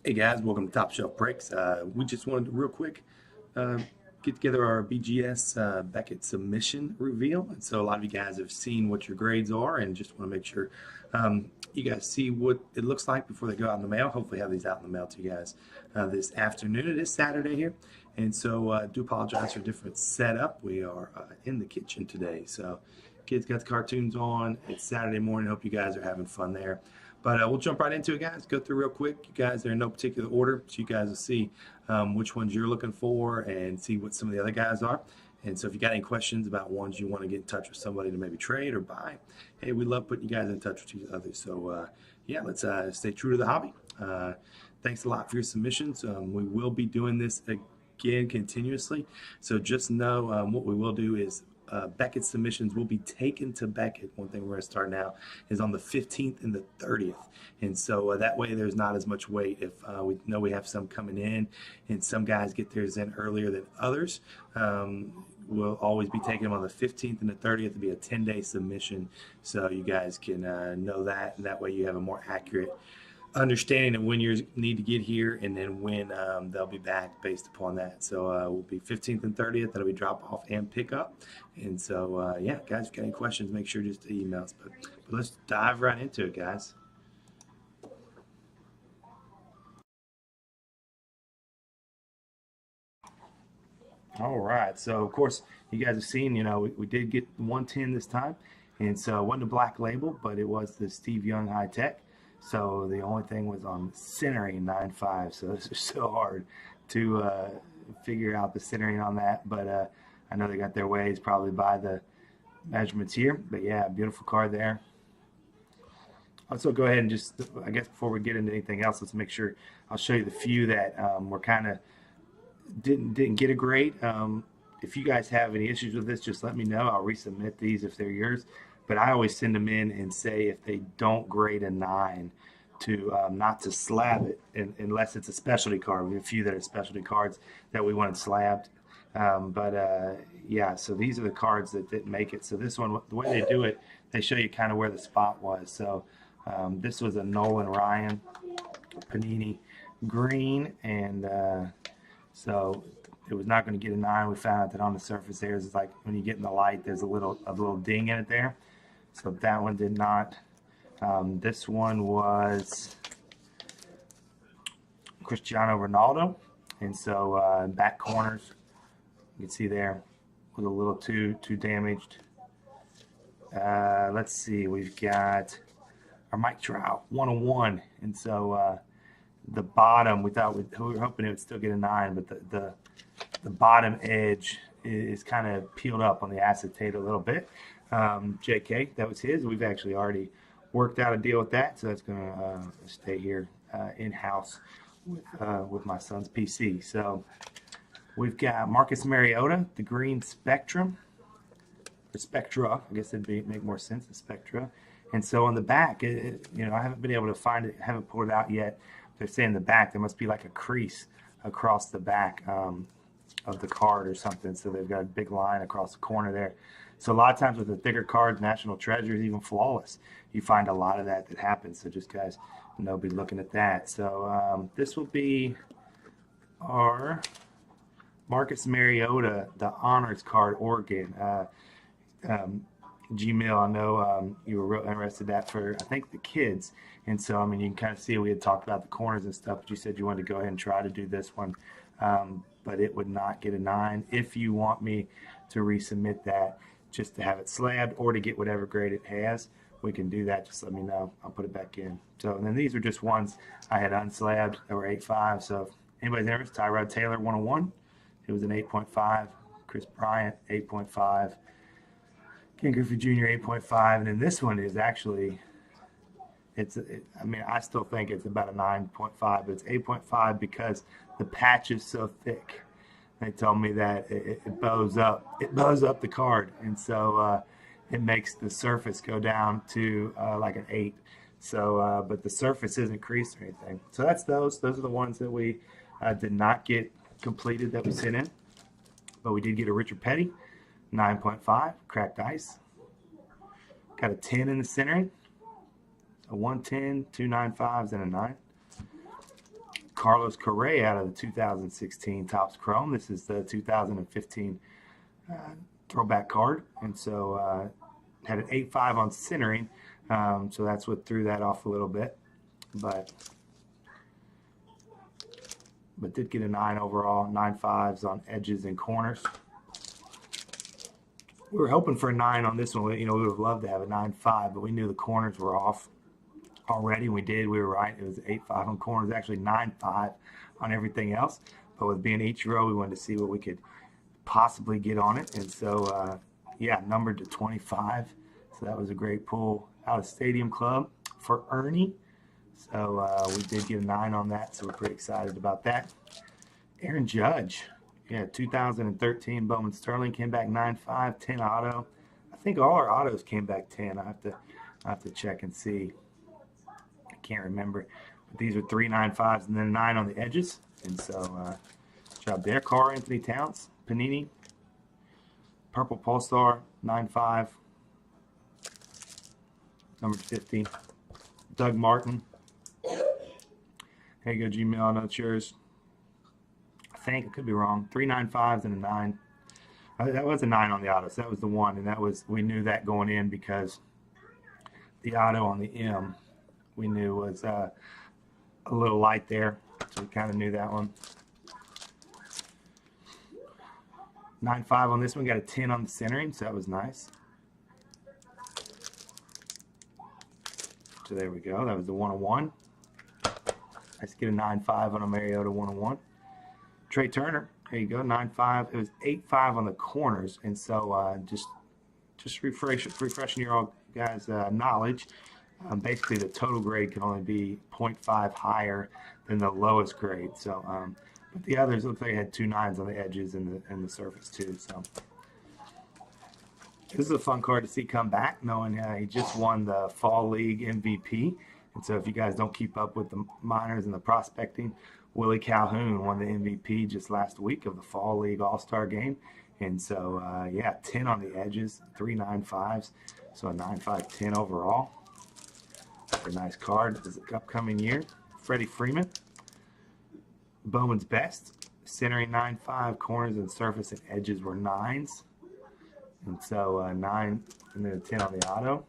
Hey guys, welcome to Top Shelf Breaks. We just wanted to real quick uh, get together our BGS Beckett submission reveal. And so a lot of you guys have seen what your grades are and just want to make sure you guys see what it looks like before they go out in the mail. Hopefully have these out in the mail to you guys this afternoon. It is Saturday here. And so do apologize for different setup. We are in the kitchen today. So kids got the cartoons on. It's Saturday morning. Hope you guys are having fun there. But we'll jump right into it, guys. Go through real quick. You guys are in no particular order, so you guys will see which ones you're looking for and see what some of the other guys are. And so if you got any questions about ones you want to get in touch with somebody to maybe trade or buy, hey, we love putting you guys in touch with each other. So yeah, let's stay true to the hobby. Thanks a lot for your submissions. We will be doing this again continuously. So just know what we will do is Beckett submissions will be taken to Beckett. One thing we're going to start now is on the 15th and the 30th. And so that way there's not as much wait. If we know we have some coming in and some guys get theirs in earlier than others, we'll always be taking them on the 15th and the 30th to be a 10-day submission. So you guys can know that, and that way you have a more accurate understanding of when you need to get here and then when they'll be back based upon that. So we'll be 15th and 30th. That'll be drop off and pick up. And so, yeah, guys, if you got any questions, make sure just to email us. But let's dive right into it, guys. All right. So, of course, you guys have seen, we did get 110 this time. And so it wasn't a black label, but it was the Steve Young High Tech. So the only thing was on centering 9.5. So this is so hard to figure out the centering on that. But I know they got their ways probably by the measurements here. But yeah, beautiful card there. Also, go ahead and just, I guess before we get into anything else, let's make sure I'll show you the few that were kind of didn't get a grade. If you guys have any issues with this, just let me know. I'll resubmit these if they're yours. But I always send them in and say if they don't grade a 9 to not to slab it unless it's a specialty card. We have a few that are specialty cards that we wanted slabbed. Yeah, so these are the cards that didn't make it. So this one, the way they do it, they show you kind of where the spot was. So this was a Nolan Ryan Panini green, and so it was not going to get a 9. We found out that on the surface there is like when you get in the light, there's a little ding in it there. So that one did not. This one was Cristiano Ronaldo, and so back corners you can see there was a little too damaged. Let's see, we've got our Mike Trout 101, and so the bottom we were hoping it would still get a 9, but the bottom edge is kind of peeled up on the acetate a little bit. JK, that was his. We've actually already worked out a deal with that, so that's going to stay here in-house with my son's PC. So we've got Marcus Mariota, the green Spectrum, or Spectra. I guess it'd make more sense, the Spectra. And so on the back, I haven't been able to find it, haven't pulled it out yet. They're saying the back, there must be like a crease across the back of the card or something. So they've got a big line across the corner there. So a lot of times with the thicker cards, National Treasures, even Flawless, you find a lot of that happens. So just guys, be looking at that. So this will be our Marcus Mariota, the honors card, Oregon. Gmail, I know you were real interested in that for, I think, the kids. And so, I mean, you can kind of see we had talked about the corners and stuff, but you said you wanted to go ahead and try to do this one. But it would not get a 9. If you want me to resubmit that just to have it slabbed or to get whatever grade it has, we can do that. Just let me know. I'll put it back in. So, and then these are just ones I had unslabbed that were 8.5. So if anybody's interested, Tyrod Taylor 101. It was an 8.5. Chris Bryant 8.5. Ken Griffey Jr. 8.5. And then this one is actually, I mean, I still think it's about a 9.5, but it's 8.5 because the patch is so thick. They told me that it bows up. It bows up the card, and so it makes the surface go down to like an 8. So, but the surface isn't creased or anything. So that's those. Those are the ones that we did not get completed that we sent in. But we did get a Richard Petty, 9.5, cracked ice. Got a 10 in the centering, a 110, 2 9.5s, and a 9. Carlos Correa out of the 2016 Topps Chrome. This is the 2015 throwback card, and so had an 8.5 on centering, so that's what threw that off a little bit, but did get a 9 overall, 9.5s on edges and corners. We were hoping for a 9 on this one. You know, we would have loved to have a 9.5, but we knew the corners were off already. We did. We were right. It was 8.5 on corners, actually 9.5 on everything else. But with being Ichiro, we wanted to see what we could possibly get on it. And so, yeah, numbered to 25. So that was a great pull out of Stadium Club for Ernie. So we did get a 9 on that. So we're pretty excited about that. Aaron Judge. Yeah, 2013 Bowman Sterling came back 9.5, 10 auto. I think all our autos came back 10. I have to check and see. I can't remember. But these are 3 9.5s and then 9 on the edges. And so, job there. Carl Anthony Towns, Panini. Purple Pulsar, 9.5. Number 50. Doug Martin. Here you go, Gmail. I know it's yours. I think, I could be wrong, 3 9.5s and a 9. That was a 9 on the auto, so that was the one, and that was, we knew that going in because the auto on the M we knew was a little light there, so we kind of knew that one. 9.5 on this one, got a 10 on the centering, so that was nice. So there we go, that was the 101. Let's get a 9.5 on a Mariota 101. Trey Turner, there you go, 9.5. It was 8.5 on the corners, and so just refreshing your all guys' knowledge. Basically, the total grade can only be 0.5 higher than the lowest grade. So, but the others look like they had 2 9s on the edges and the surface too. So this is a fun card to see come back, knowing he just won the Fall League MVP. And so if you guys don't keep up with the minors and the prospecting, Willie Calhoun won the MVP just last week of the Fall League All-Star Game. And so, yeah, 10 on the edges, 3 9.5s, so a 9.5 10 overall. A nice card this upcoming year. Freddie Freeman, Bowman's Best, centering 9.5, corners and surface and edges were 9s. And so 9 and then a 10 on the auto.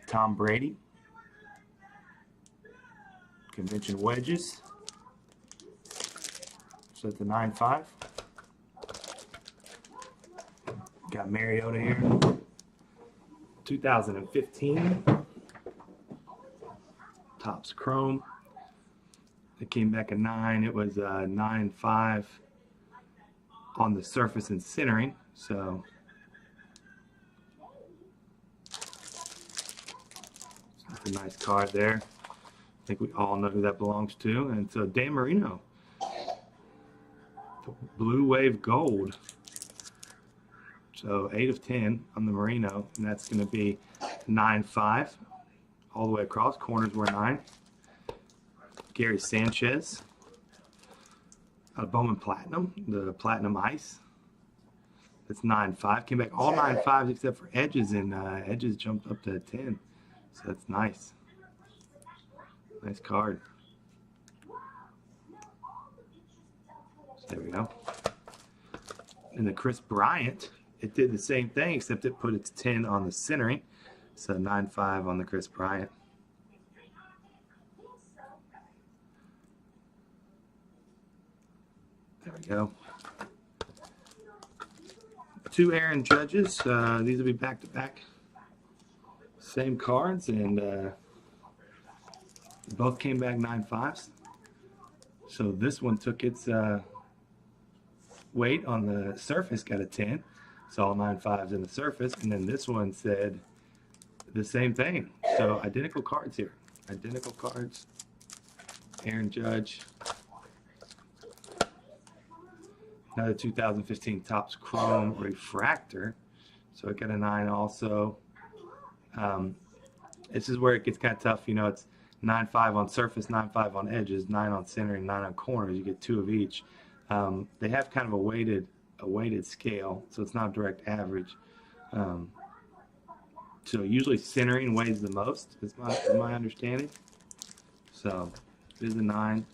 Tom Brady, convention wedges, so it's a 9.5. Got Mariota here, 2015 Topps Chrome. It came back a 9. It was a 9.5 on the surface and centering, so that's a nice card there. I think we all know who that belongs to. And so Dan Marino, Blue Wave Gold. So 8 of 10 on the Marino, and that's going to be 9.5 all the way across. Corners were 9. Gary Sanchez, Bowman Platinum, the Platinum Ice. That's 9.5. Came back all 9.5s except for edges, and edges jumped up to 10. So that's nice. Nice card. So there we go. And the Chris Bryant, it did the same thing, except it put its 10 on the centering. So 9.5 on the Chris Bryant. There we go. 2 Aaron Judges. These will be back-to-back. Same cards, and both came back 9.5s. So this one took its weight on the surface, got a 10. So all 9.5s in the surface. And then this one said the same thing. So identical cards here. Identical cards. Aaron Judge. Another 2015 Topps Chrome Refractor. So it got a 9 also. This is where it gets kind of tough. You know, it's 9.5 on surface, 9.5 on edges, 9 on center, and 9 on corners. You get 2 of each. They have kind of a weighted scale, so it's not a direct average. So usually centering weighs the most, is my understanding. So It is a 9.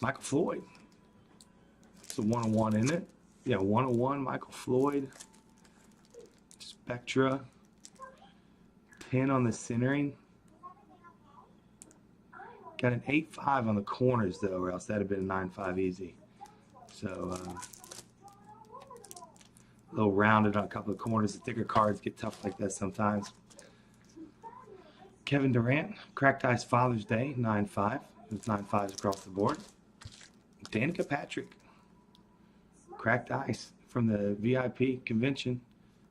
Michael Floyd. It's a 101, isn't it? Yeah, 101, Michael Floyd. Spectra. 10 on the centering. Got an 8.5 on the corners, though, or else that'd have been a 9.5 easy. So, a little rounded on a couple of corners. The thicker cards get tough like that sometimes. Kevin Durant, Cracked Ice Father's Day, 9.5. There's 9.5s across the board. Danica Patrick, Cracked Ice from the VIP convention.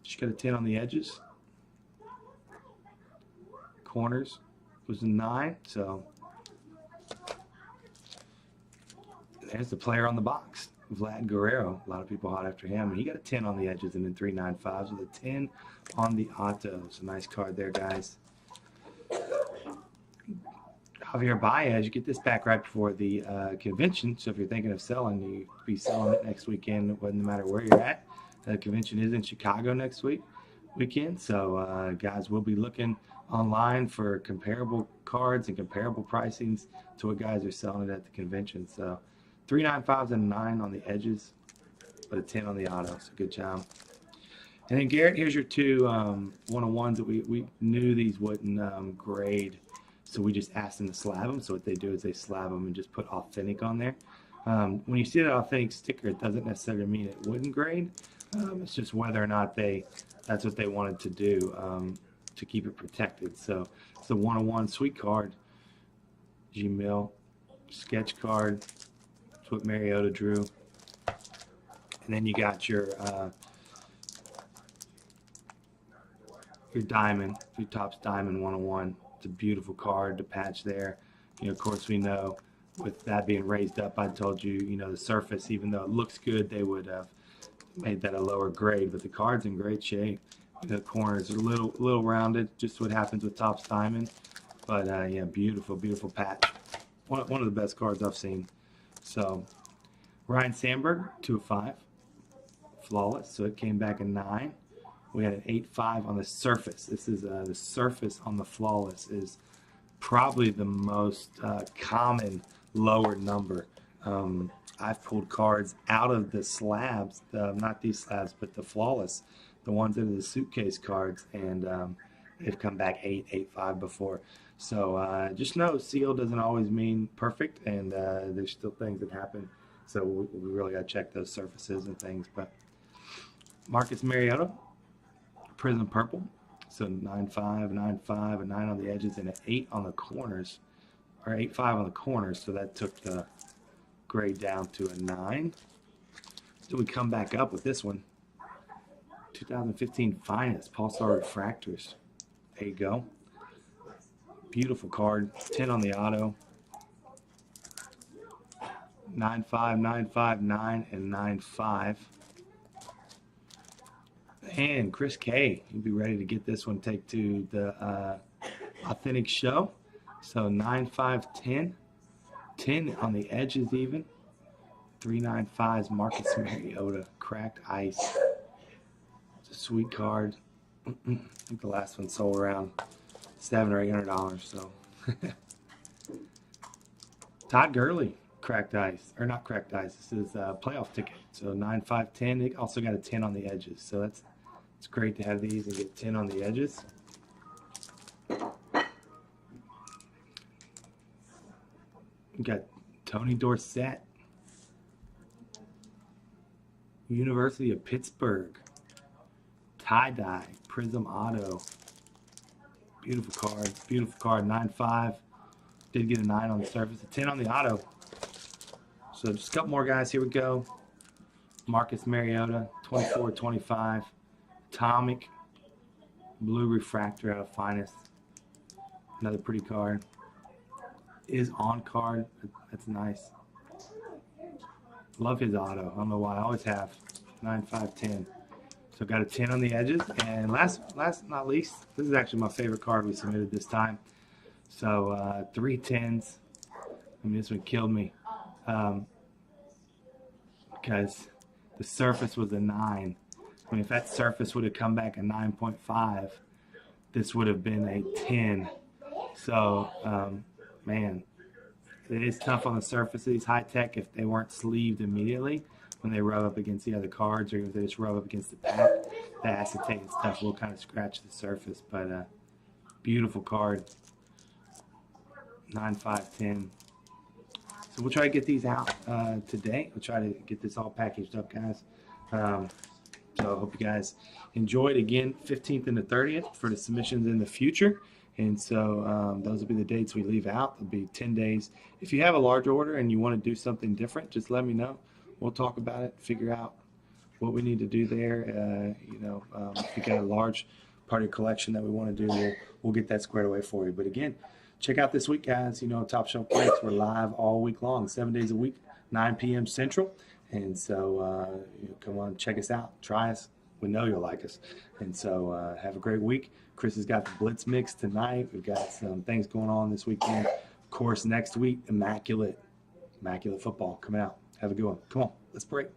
She got a 10 on the edges. Corners was a 9, so there's the player on the box, Vlad Guerrero. A lot of people hot after him. He got a 10 on the edges and then 3 9.5s with a 10 on the autos. A nice card there, guys. Javier Baez, you get this back right before the convention. So if you're thinking of selling, you could be selling it next weekend, no matter where you're at. The convention is in Chicago next weekend. So guys, we'll be looking online for comparable cards and comparable pricings to what guys are selling it at the convention. So 3 9.5s and a 9 on the edges, but a 10 on the auto. So good job. And then Garrett, here's your 2 101s that we knew these wouldn't grade, so we just asked them to slab them. So what they do is they slab them and just put authentic on there. When you see that authentic sticker, it doesn't necessarily mean it wouldn't grade. It's just whether or not that's what they wanted to do to keep it protected. So it's the 101 sweet card, G-Mill sketch card. That's what Mariota drew. And then you got your diamond, your Topps Diamond 101. It's a beautiful card to patch there. You know, of course, we know with that being raised up, I told you, you know, the surface, even though it looks good, they would have made that a lower grade, but the card's in great shape. The corners are a little rounded, just what happens with Topps Diamond. But yeah, beautiful, beautiful patch. One of the best cards I've seen. So Ryan Sandberg, 2 of 5, flawless. So it came back a 9. We had an 8.5 on the surface. This is the surface on the flawless is probably the most common lower number. I've pulled cards out of the slabs, not these slabs, but the flawless, the ones that are the suitcase cards, and they've come back 8, 8.5 before. So just know seal doesn't always mean perfect, and there's still things that happen. So we really got to check those surfaces and things. But Marcus Mariota, Prism Purple, so 9.5, 9.5, a 9 on the edges, and an 8 on the corners, or 8.5 on the corners. So that took the grade down to a 9. So we come back up with this one. 2015 Finest Pulsar Refractors. There you go. Beautiful card. 10 on the auto. 9.5, 9.5, 9, and 9.5. And Chris K, you'll be ready to get this one take to the authentic show. So 9.5, 10. 10 on the edges even. 3.95s Marcus Mariota, Cracked Ice. It's a sweet card. I think the last one sold around $700 or $800. So Todd Gurley, Cracked Ice, or not Cracked Ice. This is a playoff ticket. So 9.5, 10. They also got a 10 on the edges. So it's great to have these and get 10 on the edges. We got Tony Dorsett, University of Pittsburgh, tie-dye, Prism Auto. Beautiful card, 9.5. Did get a 9 on the surface, a 10 on the auto. So just a couple more guys, here we go. Marcus Mariota, 24-25. Atomic, blue refractor out of Finest. Another pretty card. Is on card. That's nice. Love his auto. I don't know why. I always have. 9.5, 10. So got a 10 on the edges. And last not least, this is actually my favorite card we submitted this time. So 3 10s. I mean, this one killed me. Because the surface was a 9. I mean, if that surface would have come back a 9.5, this would have been a 10. So, man, It is tough on the surface of these high-tech if they weren't sleeved immediately when they rub up against the other cards, or if they just rub up against the back. The acetate and stuff will kind of scratch the surface, but beautiful card. 9/5/10. So we'll try to get these out today. We'll try to get this all packaged up, guys. So I hope you guys enjoyed. Again, 15th and the 30th for the submissions in the future. And so those will be the dates we leave out. It'll be 10 days. If you have a large order and you want to do something different, just let me know. We'll talk about it, figure out what we need to do there. If you got a large part of your collection that we want to do, we'll get that squared away for you. But again, check out this week, guys. Top Shelf Breaks. We're live all week long, 7 days a week, 9 p.m. Central. And so come on, check us out. Try us. We know you'll like us. And so have a great week. Chris has got the Blitz Mix tonight. We've got some things going on this weekend. Of course, next week, Immaculate football coming out. Have a good one. Come on, let's break.